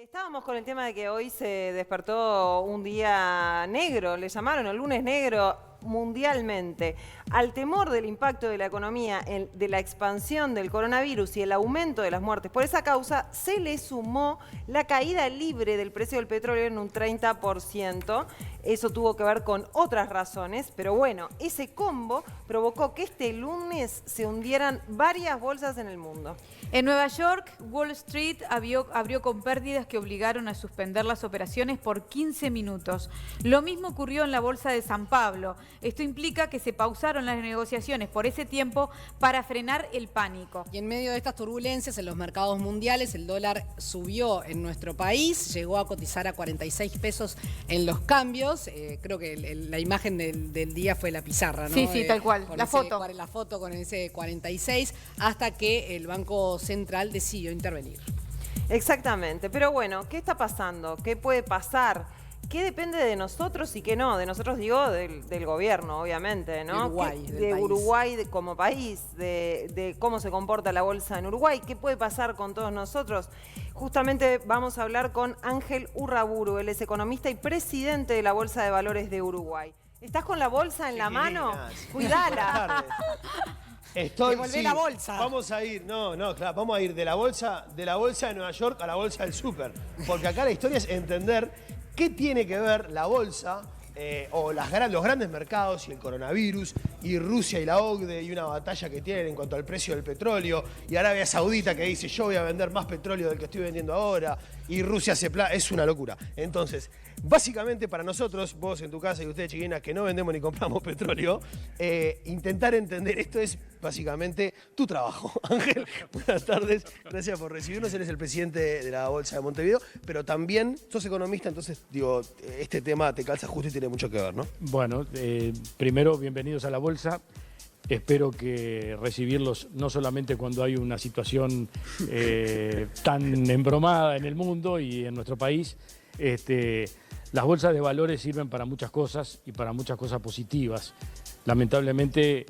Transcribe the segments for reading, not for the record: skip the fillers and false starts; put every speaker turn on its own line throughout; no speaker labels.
Estábamos con el tema de que hoy se despertó un día negro, le llamaron el lunes negro mundialmente. Al temor del impacto de la economía, de la expansión del coronavirus y el aumento de las muertes por esa causa, se le sumó la caída libre del precio del petróleo en un 30%. Eso tuvo que ver con otras razones, pero bueno, ese combo provocó que este lunes se hundieran varias bolsas en el mundo.
En Nueva York, Wall Street abrió con pérdidas que obligaron a suspender las operaciones por 15 minutos. Lo mismo ocurrió en la Bolsa de San Pablo. Esto implica que se pausaron las negociaciones por ese tiempo para frenar el pánico.
Y en medio de estas turbulencias en los mercados mundiales, el dólar subió en nuestro país, llegó a cotizar a 46 pesos en los cambios. Creo que la imagen del día fue la pizarra, ¿no?
Sí, tal cual, la foto.
La foto con ese 46, hasta que el Banco Central decidió intervenir.
Exactamente, pero bueno, ¿qué está pasando? ¿Qué puede pasar? ¿Qué depende de nosotros y qué no? De nosotros digo del gobierno, obviamente, ¿no? De Uruguay como país, de cómo se comporta la bolsa en Uruguay. ¿Qué puede pasar con todos nosotros? Justamente vamos a hablar con Ángel Urraburu, él es economista y presidente de la Bolsa de Valores de Uruguay. ¿Estás con la bolsa en la mano? Cuidala.
Devolvé la bolsa.
Vamos a ir, claro, vamos a ir de la bolsa de Nueva York a la bolsa del súper. Porque acá la historia es entender qué tiene que ver la bolsa o los grandes mercados y el coronavirus y Rusia y la OCDE y una batalla que tienen en cuanto al precio del petróleo y Arabia Saudita que dice yo voy a vender más petróleo del que estoy vendiendo ahora y Rusia es una locura. Entonces, básicamente para nosotros, vos en tu casa y ustedes chiquinas que no vendemos ni compramos petróleo, intentar entender esto es básicamente tu trabajo. Ángel, buenas tardes, gracias por recibirnos, eres el presidente de la Bolsa de Montevideo, pero también sos economista, entonces digo, este tema te calza justo y tiene mucho que ver, ¿no?
Bueno, primero, bienvenidos a la Bolsa. Espero que recibirlos no solamente cuando hay una situación tan embromada en el mundo y en nuestro país. Las bolsas de valores sirven para muchas cosas y para muchas cosas positivas. Lamentablemente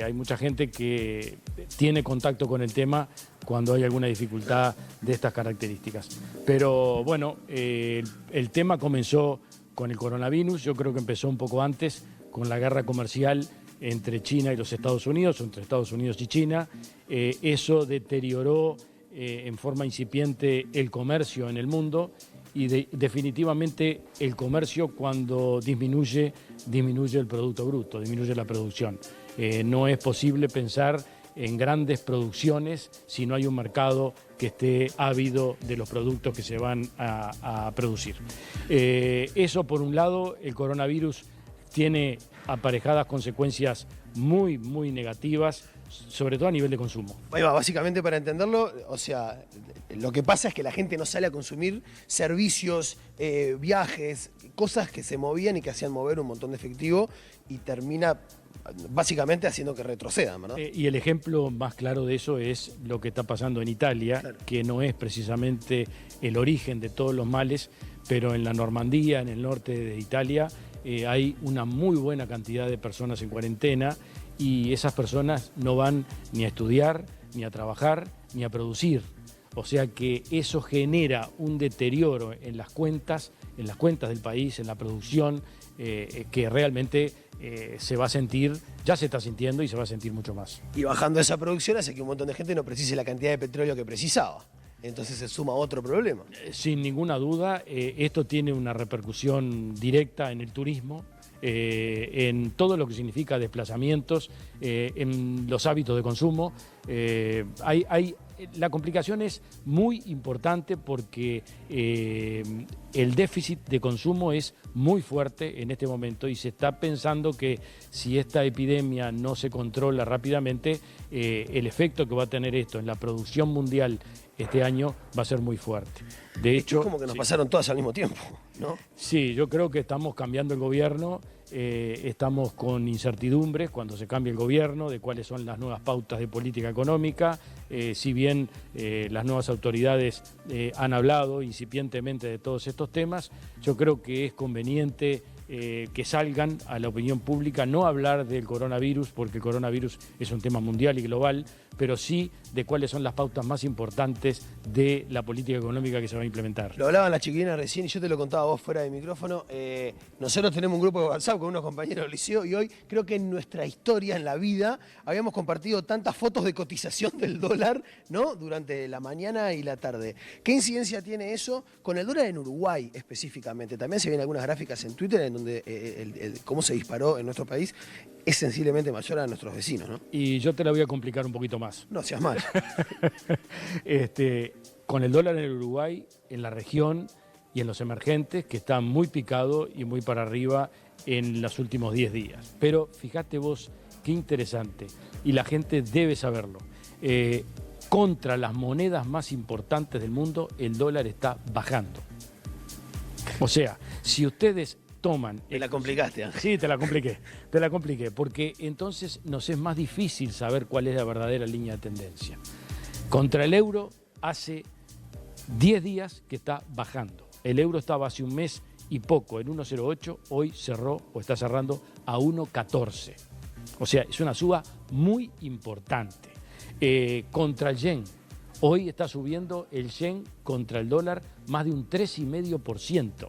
hay mucha gente que tiene contacto con el tema cuando hay alguna dificultad de estas características. Pero bueno, el tema comenzó con el coronavirus, yo creo que empezó un poco antes con la guerra comercial entre China y los Estados Unidos, o entre Estados Unidos y China. Eso deterioró en forma incipiente el comercio en el mundo y definitivamente el comercio cuando disminuye el Producto Bruto, disminuye la producción. No es posible pensar en grandes producciones si no hay un mercado que esté ávido de los productos que se van a producir. Eso por un lado, el coronavirus tiene aparejadas consecuencias muy negativas, sobre todo a nivel de consumo.
Ahí va, básicamente para entenderlo, o sea, lo que pasa es que la gente no sale a consumir servicios, viajes, cosas que se movían y que hacían mover un montón de efectivo y termina básicamente haciendo que retrocedan, ¿no?
Y el ejemplo más claro de eso es lo que está pasando en Italia, claro, que no es precisamente el origen de todos los males, pero en la Normandía, en el norte de Italia, hay una muy buena cantidad de personas en cuarentena y esas personas no van ni a estudiar, ni a trabajar, ni a producir. O sea que eso genera un deterioro en las cuentas del país, en la producción, que realmente se va a sentir, ya se está sintiendo y se va a sentir mucho más.
Y bajando esa producción hace que un montón de gente no precise la cantidad de petróleo que precisaba. Entonces se suma otro problema.
Sin ninguna duda, esto tiene una repercusión directa en el turismo, en todo lo que significa desplazamientos, en los hábitos de consumo. La complicación es muy importante porque el déficit de consumo es muy fuerte en este momento y se está pensando que si esta epidemia no se controla rápidamente, el efecto que va a tener esto en la producción mundial este año va a ser muy fuerte. De hecho,
es como que nos pasaron todas al mismo tiempo, ¿no?
Sí, yo creo que estamos cambiando el gobierno, estamos con incertidumbres cuando se cambia el gobierno, de cuáles son las nuevas pautas de política económica. Si bien las nuevas autoridades han hablado incipientemente de todos estos temas, yo creo que es conveniente que salgan a la opinión pública, no hablar del coronavirus, porque el coronavirus es un tema mundial y global, pero sí de cuáles son las pautas más importantes de la política económica que se va a implementar.
Lo hablaban las chiquilinas recién y yo te lo contaba a vos fuera de micrófono. Nosotros tenemos un grupo de WhatsApp con unos compañeros del liceo y hoy creo que en nuestra historia, en la vida, habíamos compartido tantas fotos de cotización del dólar, ¿no? Durante la mañana y la tarde. ¿Qué incidencia tiene eso con el dólar en Uruguay específicamente? También se ven algunas gráficas en Twitter en donde cómo se disparó en nuestro país es sensiblemente mayor a nuestros vecinos, ¿no?
Y yo te la voy a complicar un poquito más.
No seas mal.
Con el dólar en el Uruguay, en la región y en los emergentes, que está muy picado y muy para arriba en los últimos 10 días. Pero fíjate vos qué interesante, y la gente debe saberlo. Contra las monedas más importantes del mundo, el dólar está bajando. O sea, si ustedes toman...
Te la complicaste, Ángel.
Sí, te la compliqué, porque entonces nos es más difícil saber cuál es la verdadera línea de tendencia. Contra el euro hace 10 días que está bajando. El euro estaba hace un mes y poco en 1,08, hoy cerró o está cerrando a 1,14. O sea, es una suba muy importante. Contra el yen, hoy está subiendo el yen contra el dólar más de un 3,5%.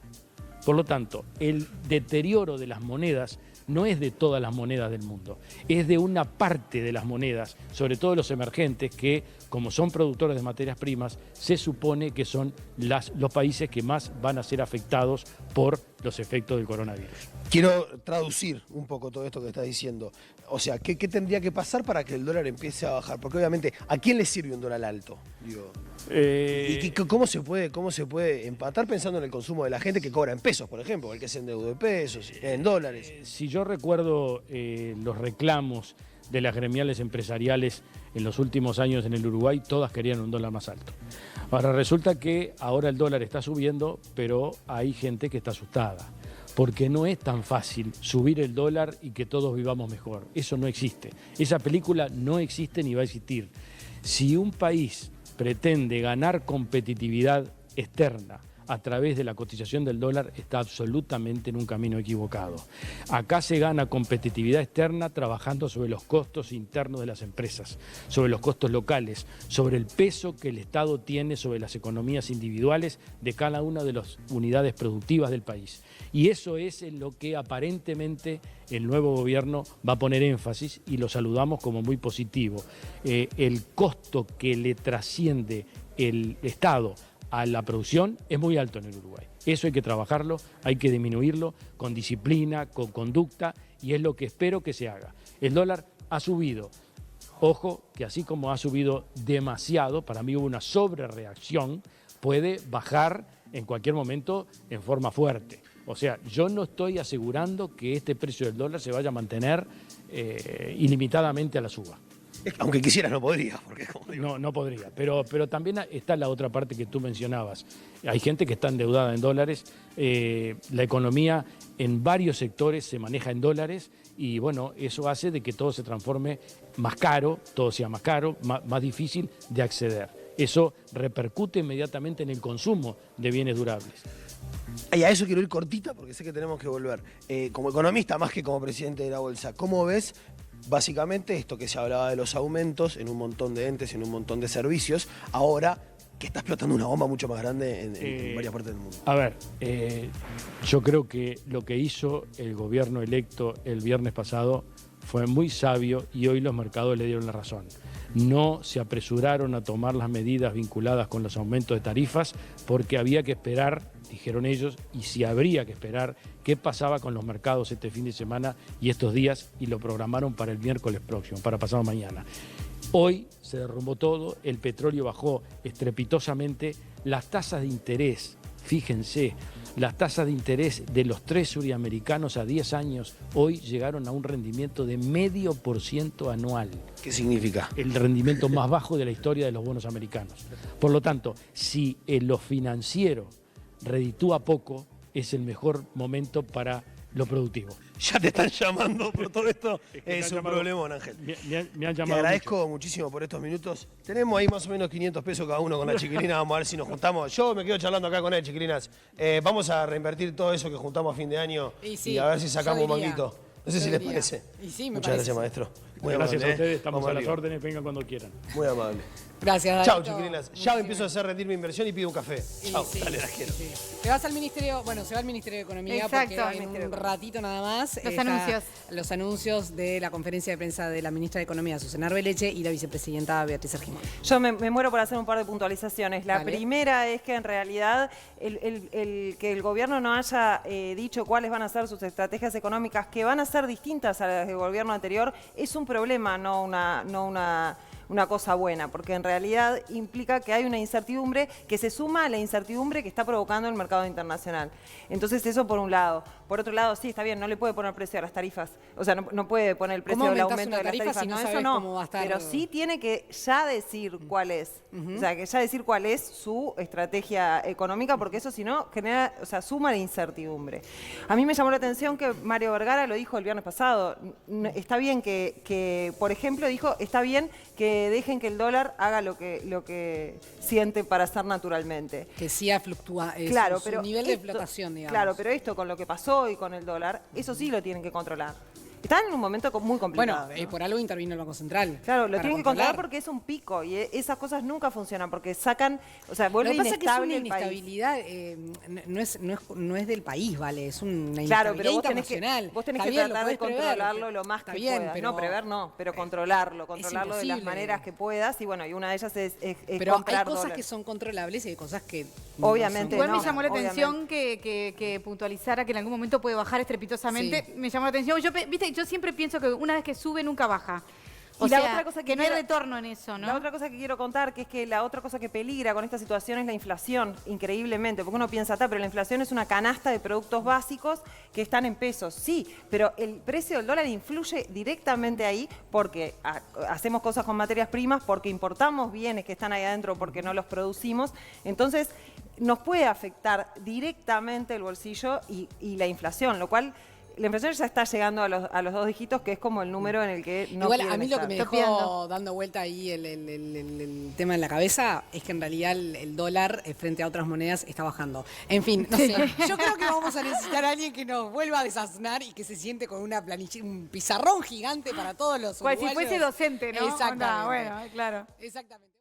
Por lo tanto, el deterioro de las monedas no es de todas las monedas del mundo, es de una parte de las monedas, sobre todo los emergentes, que como son productores de materias primas, se supone que son los países que más van a ser afectados por los efectos del coronavirus.
Quiero traducir un poco todo esto que estás diciendo. O sea, ¿qué tendría que pasar para que el dólar empiece a bajar? Porque obviamente, ¿a quién le sirve un dólar alto? Digo, ¿y cómo se puede empatar pensando en el consumo de la gente que cobra en pesos, por ejemplo, el que se endeuda en pesos, en dólares?
Si yo recuerdo los reclamos de las gremiales empresariales en los últimos años en el Uruguay, todas querían un dólar más alto. Ahora resulta que ahora el dólar está subiendo, pero hay gente que está asustada, porque no es tan fácil subir el dólar y que todos vivamos mejor. Eso no existe. Esa película no existe ni va a existir. Si un país pretende ganar competitividad externa a través de la cotización del dólar, está absolutamente en un camino equivocado. Acá se gana competitividad externa trabajando sobre los costos internos de las empresas, sobre los costos locales, sobre el peso que el Estado tiene sobre las economías individuales de cada una de las unidades productivas del país. Y eso es en lo que aparentemente el nuevo gobierno va a poner énfasis y lo saludamos como muy positivo. El costo que le trasciende el Estado a la producción es muy alto en el Uruguay. Eso hay que trabajarlo, hay que disminuirlo con disciplina, con conducta, y es lo que espero que se haga. El dólar ha subido. Ojo, que así como ha subido demasiado, para mí hubo una sobrereacción, puede bajar en cualquier momento en forma fuerte. O sea, yo no estoy asegurando que este precio del dólar se vaya a mantener ilimitadamente a la suba.
Aunque quisieras no podrías, porque como digo.
No podría, pero también está la otra parte que tú mencionabas. Hay gente que está endeudada en dólares, la economía en varios sectores se maneja en dólares y bueno, eso hace de que todo se transforme más caro, todo sea más caro, más difícil de acceder. Eso repercute inmediatamente en el consumo de bienes durables.
Y a eso quiero ir cortita porque sé que tenemos que volver. Como economista, más que como presidente de la Bolsa, ¿cómo ves básicamente esto que se hablaba de los aumentos en un montón de entes, en un montón de servicios, ahora que está explotando una bomba mucho más grande en varias partes del mundo?
A ver, yo creo que lo que hizo el gobierno electo el viernes pasado fue muy sabio y hoy los mercados le dieron la razón. No se apresuraron a tomar las medidas vinculadas con los aumentos de tarifas porque había que esperar, dijeron ellos, y si habría que esperar qué pasaba con los mercados este fin de semana y estos días, y lo programaron para el miércoles próximo, para pasado mañana. Hoy se derrumbó todo, el petróleo bajó estrepitosamente, las tasas de interés, fíjense, las tasas de interés de los treasury americanos a 10 años hoy llegaron a un rendimiento de 0,5% anual.
¿Qué significa?
El rendimiento más bajo de la historia de los bonos americanos. Por lo tanto, si en lo financiero reditúa poco, es el mejor momento para lo productivo.
Ya te están llamando por todo esto.
Es que me
Es
han
un
llamado-
problemón, Ángel.
Me han
Te
llamado
agradezco muchísimo por estos minutos. Tenemos ahí más o menos 500 pesos cada uno con la chiquilina. Vamos a ver si nos juntamos. Yo me quedo charlando acá con él, chiquilinas. Vamos a reinvertir todo eso que juntamos a fin de año
Y sí,
y a ver si sacamos
yo
un
diría.
manguito. No sé
Yo
si les
diría.
parece.
Y sí, me
Muchas
parece.
gracias, maestro. Muy
Gracias
amable,
a ustedes, estamos
Vamos
a las
arriba.
órdenes, vengan cuando quieran.
Muy amable.
Gracias,
Chao,
Darío.
chiquilinas. Ya empiezo a hacer rendir mi inversión y pido un café. Chao,
Sí,
dale, las quiero.
sí. Te vas al Ministerio, bueno, se va al Ministerio de Economía
Exacto,
porque
al
en
Ministerio
un
de Economía.
ratito nada más
anuncios.
los anuncios de la conferencia de prensa de la ministra de Economía, Susana Arbeleche, y la vicepresidenta Beatriz Argimón.
Yo me muero por hacer un par de puntualizaciones. La
Dale.
primera es que en realidad que el gobierno no haya dicho cuáles van a ser sus estrategias económicas, que van a ser distintas a las del gobierno anterior, es un problema, no una cosa buena, porque en realidad implica que hay una incertidumbre que se suma a la incertidumbre que está provocando el mercado internacional. Entonces eso por un lado. Por otro lado, sí, está bien, no le puede poner precio a las tarifas. O sea, no puede poner el precio
¿Cómo
del
aumentás
aumento
una
de las
tarifa
tarifas.
si no
No,
sabes
eso no.
cómo va a estar?
Pero sí tiene que ya decir cuál es. O sea, que ya decir cuál es su estrategia económica, porque eso si no genera, o sea, suma la incertidumbre. A mí me llamó la atención que Mario Vergara lo dijo el viernes pasado. Está bien que, por ejemplo, dijo, está bien que dejen que el dólar haga lo que siente para hacer naturalmente.
Que sí fluctúa,
Claro,
su
pero
nivel de
esto-
flotación, digamos.
Claro, pero esto con lo que pasó y con el dólar, eso sí lo tienen que controlar. Están en un momento muy complicado.
Bueno,
¿no?
por algo intervino el Banco Central.
Claro, lo
para
tienen que controlar porque es un pico y esas cosas nunca funcionan porque sacan, o sea,
Lo
vuelve
que pasa es que es una
inestable el país.
inestabilidad, no es del país, ¿vale? Es una
Claro,
inestabilidad
pero
internacional.
vos tenés
Está
que
bien, lo
tratar de
podés prever,
controlarlo lo más
está
que
bien,
puedas.
pero
No, prever no, pero controlarlo de las
imposible.
maneras que puedas. Y bueno, y una de ellas es
Pero hay
comprar
cosas
dólares.
que son controlables y hay cosas que no
Obviamente
son
Igual
no,
me llamó la
obviamente.
atención que puntualizara que en algún momento puede bajar estrepitosamente.
Sí.
Me llamó la atención. Viste, yo siempre pienso que una vez que sube nunca baja. O
Y la
sea,
otra cosa
que no hay
quiero-
retorno en eso, ¿no?
La otra cosa que quiero contar, que es que la otra cosa que peligra con esta situación es la inflación, increíblemente, porque uno piensa, pero la inflación es una canasta de productos básicos que están en pesos, sí, pero el precio del dólar influye directamente ahí porque hacemos cosas con materias primas, porque importamos bienes que están ahí adentro porque no los producimos, entonces nos puede afectar directamente el bolsillo y la inflación, lo cual... La inflación ya está llegando a los 2 dígitos, que es como el número en el que no
Igual a
quieren
mí lo que
estar.
me dejó
Topeando.
dando vuelta ahí el tema en la cabeza es que en realidad el dólar frente a otras monedas está bajando. En fin, no sé. Yo creo que vamos a necesitar a alguien que nos vuelva a desaznar y que se siente con una un pizarrón gigante para todos los
Cual si
uruguayos.
fuese docente, ¿no?
Exactamente.
Onda, bueno, claro.
Exactamente.